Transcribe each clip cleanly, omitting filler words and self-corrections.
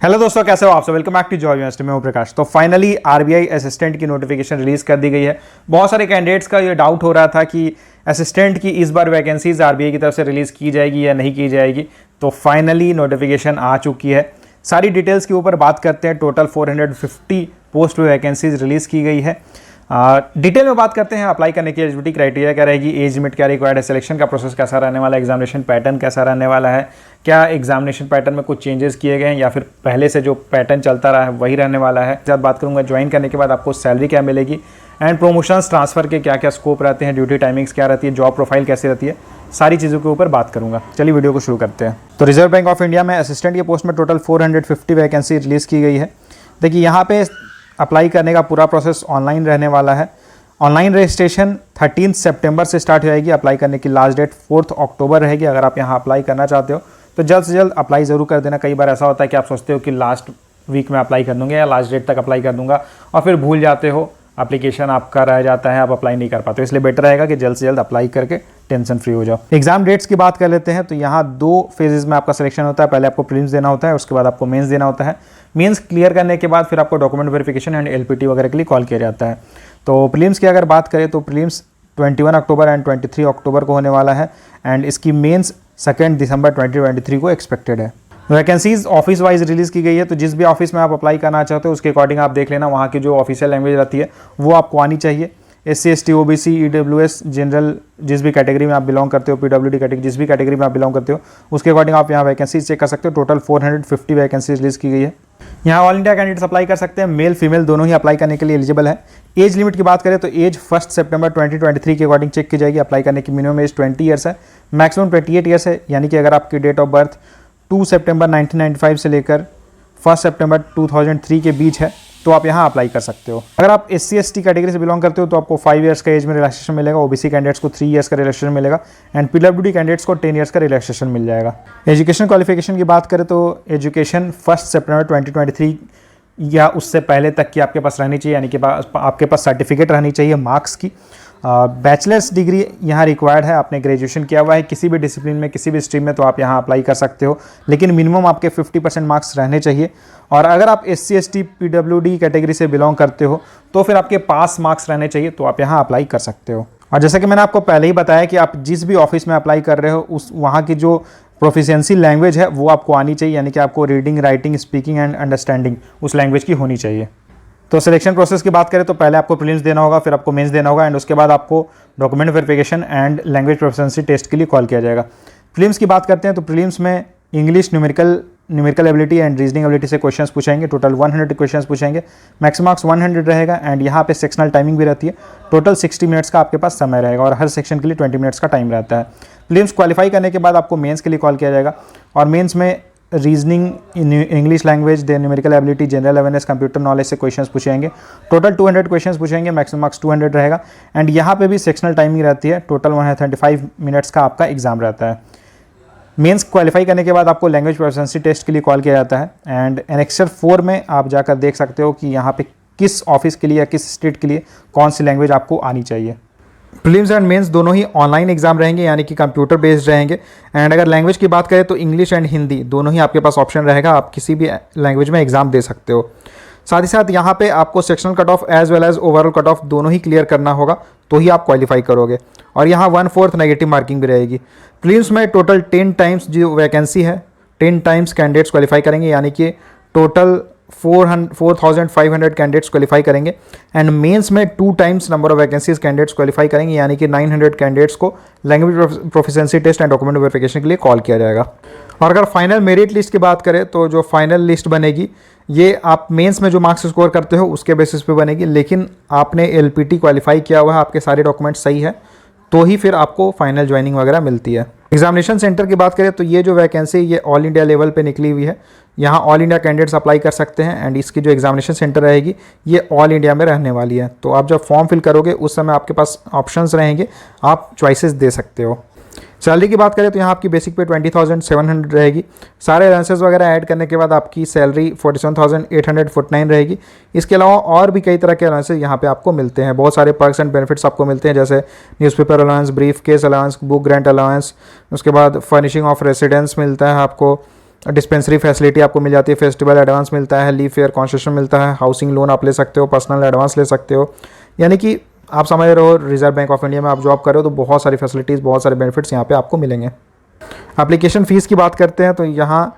Hello दोस्तों, कैसे हो आप सब। Welcome back to job university में हूं प्रकाश। तो फाइनली आरबीआई असिस्टेंट की नोटिफिकेशन रिलीज कर दी गई है। बहुत सारे कैंडिडेट्स का ये डाउट हो रहा था कि असिस्टेंट की इस बार वैकेंसीज आरबीआई की तरफ से रिलीज की जाएगी या नहीं की जाएगी। तो फाइनली नोटिफिकेशन आ चुकी है। सारी डिटेल्स के ऊपर बात करते हैं। टोटल 450 पोस्ट पे वैकेंसीज रिलीज की गई है। डिटेल में बात करते हैं। अप्लाई करने की एलिजिबिलिटी क्राइटेरिया क्या रहेगी, एज लिमिट क्या रिक्वायर्ड है, सिलेक्शन का प्रोसेस कैसा रहने वाला है, एग्जामिनेशन पैटर्न कैसा रहने वाला है, क्या एग्जामिनेशन पैटर्न में कुछ चेंजेस किए गए हैं या फिर पहले से जो पैटर्न चलता रहा है वही रहने वाला है। साथ बात करूंगा ज्वाइन करने के बाद आपको सैलरी क्या मिलेगी एंड प्रमोशंस ट्रांसफर के क्या क्या स्कोप रहते हैं, ड्यूटी टाइमिंग्स क्या रहती है, जॉब प्रोफाइल कैसी रहती है, सारी चीज़ों के ऊपर बात करूंगा। चलिए वीडियो को शुरू करते हैं। तो रिजर्व बैंक ऑफ इंडिया में असिस्टेंट की पोस्ट में टोटल 450 वैकेंसी रिलीज की गई है। देखिए यहाँ पे अप्लाई करने का पूरा प्रोसेस ऑनलाइन रहने वाला है। ऑनलाइन रजिस्ट्रेशन 13 सितंबर से स्टार्ट हो जाएगी। अप्लाई करने की लास्ट डेट 4 अक्टूबर रहेगी। अगर आप यहाँ अप्लाई करना चाहते हो तो जल्द से जल्द अप्लाई ज़रूर कर देना। कई बार ऐसा होता है कि आप सोचते हो कि लास्ट वीक में अप्लाई कर दूंगा या लास्ट डेट तक अप्लाई कर दूंगा और फिर भूल जाते हो, एप्लीकेशन आपका रह जाता है, आप अप्लाई नहीं कर पाते। इसलिए बेटर रहेगा कि जल्द से जल्द अप्लाई करके टेंशन फ्री हो जाओ। एग्जाम डेट्स की बात कर लेते हैं। तो यहाँ 2 फेजेस में आपका सिलेक्शन होता है। पहले आपको प्रीलिम्स देना होता है, उसके बाद आपको मेंस देना होता है। मेंस क्लियर करने के बाद फिर आपको डॉक्यूमेंट वेरिफिकेशन एंड एलपीटी वगैरह के लिए कॉल किया जाता है। तो प्रीलिम्स की अगर बात करें तो प्रीलिम्स 21 अक्टूबर एंड 23 अक्टूबर को होने वाला है एंड इसकी मेंस 2 दिसंबर 2023 को एक्सपेक्टेड है। वैकेंसीज ऑफिस वाइज रिलीज़ की गई है। तो जिस भी ऑफिस में आप अप्लाई करना चाहते हो उसके अकॉर्डिंग आप देख लेना, वहाँ की जो ऑफिशियल लैंग्वेज रहती है वो आपको आनी चाहिए। SC ST OBC EWS general जिस भी कैटेगरी में आप बिलोंग करते हो, PWD कैटेगरी जिस भी कैटेगरी में आप बिलोंग करते हो उसके अकॉर्डिंग आप यहाँ वैकेंसी चेक कर सकते हो। टोटल 450 वैकेंसी रिलीज़ की गई है। यहाँ ऑल इंडिया कैंडिडेट्स अप्लाई कर सकते हैं। मेल फीमेल दोनों ही अप्लाई करने के लिए एलिजिबल है। एज लिमिट की बात करें तो एज 1 सितंबर 2023 के अकॉर्डिंग चेक की जाएगी। अप्लाई करने की मिनिमम एज 20 ईयर्स है, मैक्सिमम 28 ईयर्स है। यानी कि अगर आपकी डेट ऑफ बर्थ 2 सितंबर 1995 से लेकर 1 सितंबर 2003 के बीच है तो आप यहाँ अप्लाई कर सकते हो। अगर आप SC ST कैटेगरी से बिलोंग करते हो तो आपको 5 ईयर्स का एज में रिलैक्सेशन मिलेगा। OBC कैंडिडेट्स को 3 ईयर्स का रिलैक्सेशन मिलेगा एंड PWD कैंडिडेट्स को 10 ईयर्स का रिलैक्सेशन मिल जाएगा। एजुकेशन क्वालिफिकेशन की बात करें तो एजुकेशन 1 सितंबर 2023 या उससे पहले तक की आपके पास रहनी चाहिए, यानी कि आपके पास सर्टिफिकेट रहनी चाहिए मार्क्स की। बैचलर्स डिग्री यहाँ रिक्वायर्ड है। आपने ग्रेजुएशन किया हुआ है किसी भी डिसिप्लिन में, किसी भी स्ट्रीम में, तो आप यहाँ अप्लाई कर सकते हो। लेकिन मिनिमम आपके 50% मार्क्स रहने चाहिए। और अगर आप SC ST PWD कैटेगरी से बिलोंग करते हो तो फिर आपके पास मार्क्स रहने चाहिए, तो आप यहाँ अप्लाई कर सकते हो। और जैसा कि मैंने आपको पहले ही बताया कि आप जिस भी ऑफिस में अप्लाई कर रहे हो उस वहाँ की जो प्रोफिशिएंसी लैंग्वेज है वो आपको आनी चाहिए। यानी कि आपको reading, writing, speaking and understanding उस लैंग्वेज की होनी चाहिए। तो सिलेक्शन प्रोसेस की बात करें तो पहले आपको प्रीलिम्स देना होगा, फिर आपको मेंस देना होगा एंड उसके बाद आपको document verification and language proficiency test के लिए कॉल किया जाएगा। प्रीलिम्स की बात करते हैं तो प्रीलिम्स में English, numerical ability and reasoning ability से क्वेश्चंस पूछेंगे। टोटल 100 क्वेश्चंस पूछेंगे। मैक्सिमम मार्क्स 100 रहेगा एंड यहाँ पे सेक्शनल टाइमिंग भी रहती है। टोटल 60 मिनट्स का आपके पास समय रहेगा और हर सेक्शन के लिए 20 मिनट्स का टाइम रहता है। प्रीलिम्स क्वालिफाई करने के बाद आपको मेंस के लिए कॉल किया जाएगा और मेंस में reasoning, English language, then numerical ability, general awareness, computer knowledge से क्वेश्चंस पूछेंगे। टोटल 200 क्वेश्चंस पूछेंगे। मैक्सिमम मार्क्स 200 रहेगा एंड यहाँ पे भी सेक्शनल टाइमिंग रहती है। टोटल 135 मिनट्स का आपका एग्जाम रहता है। मेंस क्वालिफाई करने के बाद आपको लैंग्वेज प्रोफिशिएंसी टेस्ट के लिए कॉल किया जाता है एंड एनेक्सर 4 में आप जाकर देख सकते हो कि यहाँ पे किस ऑफिस के लिए या किस स्टेट के लिए कौन सी लैंग्वेज आपको आनी चाहिए। प्रीलिम्स एंड मेंस दोनों ही ऑनलाइन एग्जाम रहेंगे, यानी कि कंप्यूटर बेस्ड रहेंगे। एंड अगर लैंग्वेज की बात करें तो इंग्लिश एंड हिंदी दोनों ही आपके पास ऑप्शन रहेगा। आप किसी भी लैंग्वेज में एग्जाम दे सकते हो। साथ ही साथ यहाँ पे आपको sectional cut off as well as overall cut off दोनों ही क्लियर करना होगा तो ही आप क्वालिफाई करोगे। और यहाँ 1/4 नेगेटिव मार्किंग भी रहेगी। प्रीलिम्स में टोटल 10 टाइम्स जो वैकेंसी है 10 टाइम्स कैंडिडेट्स क्वालिफाई करेंगे, यानी कि टोटल 4,500 कैंडिडेट्स क्वालिफाई करेंगे एंड मेंस में 2 times number of vacancies candidates qualify करेंगे, यानी कि 900 कैंडिडेट्स को language proficiency test and document verification के लिए कॉल किया जाएगा। और अगर फाइनल मेरिट लिस्ट की बात करें तो जो फाइनल लिस्ट बनेगी ये आप मेंस में जो मार्क्स स्कोर करते हो उसके बेसिस पे बनेगी। लेकिन आपने LPT क्वालिफाई किया हुआ है, आपके सारे डॉक्यूमेंट्स सही है तो ही फिर आपको फाइनल ज्वाइनिंग वगैरह मिलती है। एग्जामिनेशन सेंटर की बात करें तो ये जो वैकेंसी ये ऑल इंडिया लेवल पे निकली हुई है। यहाँ ऑल इंडिया कैंडिडेट्स अप्लाई कर सकते हैं एंड इसकी जो एग्जामिनेशन सेंटर रहेगी ये ऑल इंडिया में रहने वाली है। तो आप जब फॉर्म फिल करोगे उस समय आपके पास ऑप्शंस रहेंगे, आप चॉइसेस दे सकते हो। सैलरी की बात करें तो यहाँ आपकी बेसिक पे 20,700 रहेगी। सारे अलाउंसेस वगैरह ऐड करने के बाद आपकी सैलरी 47,849 रहेगी। इसके अलावा और भी कई तरह के अलाउंसेस यहाँ पे आपको मिलते हैं। बहुत सारे पर्क्स एंड बेनिफिट्स आपको मिलते हैं, जैसे newspaper allowance, brief case allowance, book grant allowance, उसके बाद फर्निशिंग ऑफ रेसिडेंस मिलता है आपको, डिस्पेंसरी फैसिलिटी आपको मिल जाती है, फेस्टिवल एडवांस मिलता है, लीव फेयर कॉन्सेशन मिलता है, हाउसिंग लोन आप ले सकते हो, पर्सनल एडवांस ले सकते हो। यानी कि आप समझ रहे हो रिजर्व बैंक ऑफ इंडिया में आप जॉब कर रहे हो तो बहुत सारी फैसिलिटीज़, बहुत सारे बेनिफिट्स यहाँ पे आपको मिलेंगे। एप्लीकेशन फ़ीस की बात करते हैं तो यहाँ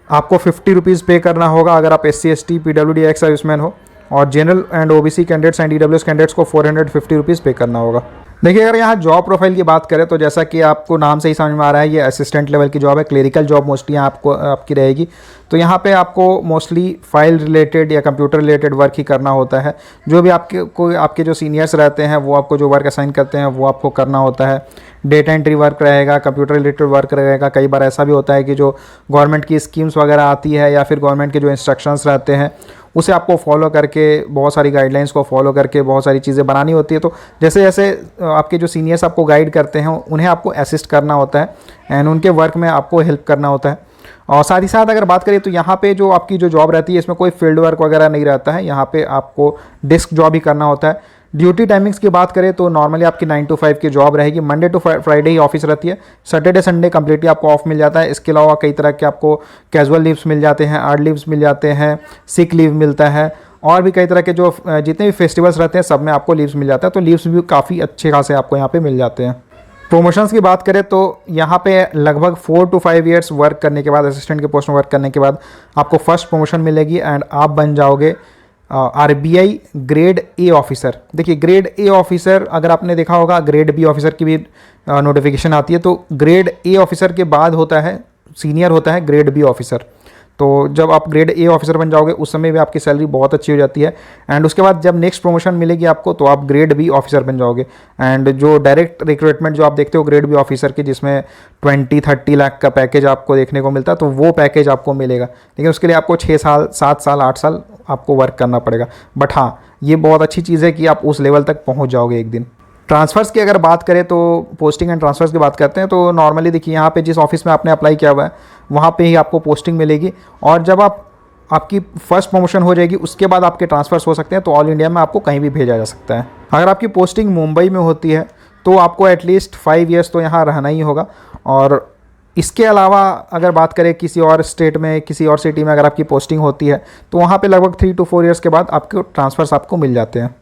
आपको 50 रुपीज़ पे करना होगा अगर आप SC ST PWD ex serviceman हो, और general and OBC candidates and EWS candidates को 450 रुपीज़ पे करना होगा। देखिए अगर यहाँ जॉब प्रोफाइल की बात करें तो जैसा कि आपको नाम से ही समझ में आ रहा है, ये असिस्टेंट लेवल की जॉब है, क्लरिकल जॉब मोस्टली आपकी रहेगी। तो यहाँ पे आपको मोस्टली फाइल रिलेटेड या कंप्यूटर रिलेटेड वर्क ही करना होता है। जो भी आपके जो सीनियर्स रहते हैं वो आपको जो वर्क असाइन करते हैं वो आपको करना होता है। डेटा एंट्री वर्क रहेगा, कंप्यूटर रिलेटेड वर्क रहेगा। कई बार ऐसा भी होता है कि जो गवर्नमेंट की स्कीम्स वगैरह आती है या फिर गवर्नमेंट के जो इंस्ट्रक्शंस रहते हैं उसे आपको फॉलो करके, बहुत सारी गाइडलाइंस को फॉलो करके बहुत सारी चीज़ें बनानी होती है। तो जैसे जैसे आपके जो सीनियर्स आपको गाइड करते हैं उन्हें आपको असिस्ट करना होता है एंड उनके वर्क में आपको हेल्प करना होता है। और साथ ही साथ अगर बात करें तो यहाँ पे जो आपकी जो जॉब रहती है इसमें कोई फील्ड वर्क वगैरह नहीं रहता है, यहाँ पे आपको डेस्क जॉब ही करना होता है। ड्यूटी टाइमिंग्स की बात करें तो नॉर्मली आपकी 9 to 5 की जॉब रहेगी। मंडे टू फ्राइडे ही ऑफिस रहती है, सैटरडे संडे कम्प्लीटली आपको ऑफ मिल जाता है। इसके अलावा कई तरह के आपको कैजुअल लीव्स मिल जाते हैं, आर्ड लीव्स मिल जाते हैं, सिक लीव मिलता है, और भी कई तरह के जो जितने भी फेस्टिवल्स रहते हैं सब में आपको लीव्स मिल जाता है। तो लीव्स भी काफ़ी अच्छे खासे आपको यहाँ पे मिल जाते हैं। प्रमोशंस की बात करें तो यहाँ पे लगभग 4 to 5 ईयर्स वर्क करने के बाद, असिस्टेंट के पोस्ट में वर्क करने के बाद आपको फर्स्ट प्रमोशन मिलेगी एंड आप बन जाओगे RBI ग्रेड A ऑफिसर। देखिए ग्रेड A ऑफिसर, अगर आपने देखा होगा ग्रेड B ऑफिसर की भी नोटिफिकेशन आती है, तो ग्रेड A ऑफिसर के बाद होता है, सीनियर होता है ग्रेड B ऑफिसर। तो जब आप ग्रेड A ऑफिसर बन जाओगे उस समय भी आपकी सैलरी बहुत अच्छी हो जाती है एंड उसके बाद जब नेक्स्ट प्रमोशन मिलेगी आपको तो आप ग्रेड B ऑफिसर बन जाओगे। एंड जो डायरेक्ट रिक्रूटमेंट जो आप देखते हो ग्रेड B ऑफिसर की, जिसमें 20-30 लाख का पैकेज आपको देखने को मिलता है, तो वो पैकेज आपको मिलेगा, लेकिन उसके लिए आपको 6 साल 7 साल 8 साल आपको वर्क करना पड़ेगा। बट हाँ, ये बहुत अच्छी चीज़ है कि आप उस लेवल तक पहुँच जाओगे एक दिन। ट्रांसफ़र्स की अगर बात करें तो पोस्टिंग एंड ट्रांसफ़र्स की बात करते हैं तो नॉर्मली देखिए यहाँ पे जिस ऑफिस में आपने अप्लाई किया हुआ है वहाँ पे ही आपको पोस्टिंग मिलेगी, और जब आपकी फर्स्ट प्रमोशन हो जाएगी उसके बाद आपके ट्रांसफ़र्स हो सकते हैं। तो ऑल इंडिया में आपको कहीं भी भेजा जा सकता है। अगर आपकी पोस्टिंग मुंबई में होती है तो आपको एटलीस्ट 5 ईयर्स तो यहाँ रहना ही होगा। और इसके अलावा अगर बात करें किसी और स्टेट में, किसी और सिटी में अगर आपकी पोस्टिंग होती है तो वहाँ पे लगभग 3 to 4 ईयर्स के बाद आपके ट्रांसफ़र्स आपको मिल जाते हैं।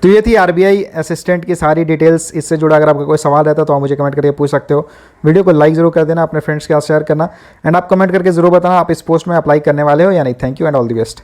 तो ये थी RBI असिस्टेंट की सारी डिटेल्स। इससे जुड़ा अगर आपका कोई सवाल रहता है तो आप मुझे कमेंट करके पूछ सकते हो। वीडियो को लाइक ज़रूर कर देना, अपने फ्रेंड्स के साथ शेयर करना एंड आप कमेंट करके ज़रूर बताना आप इस पोस्ट में अप्लाई करने वाले हो या नहीं। Thank you and all the best.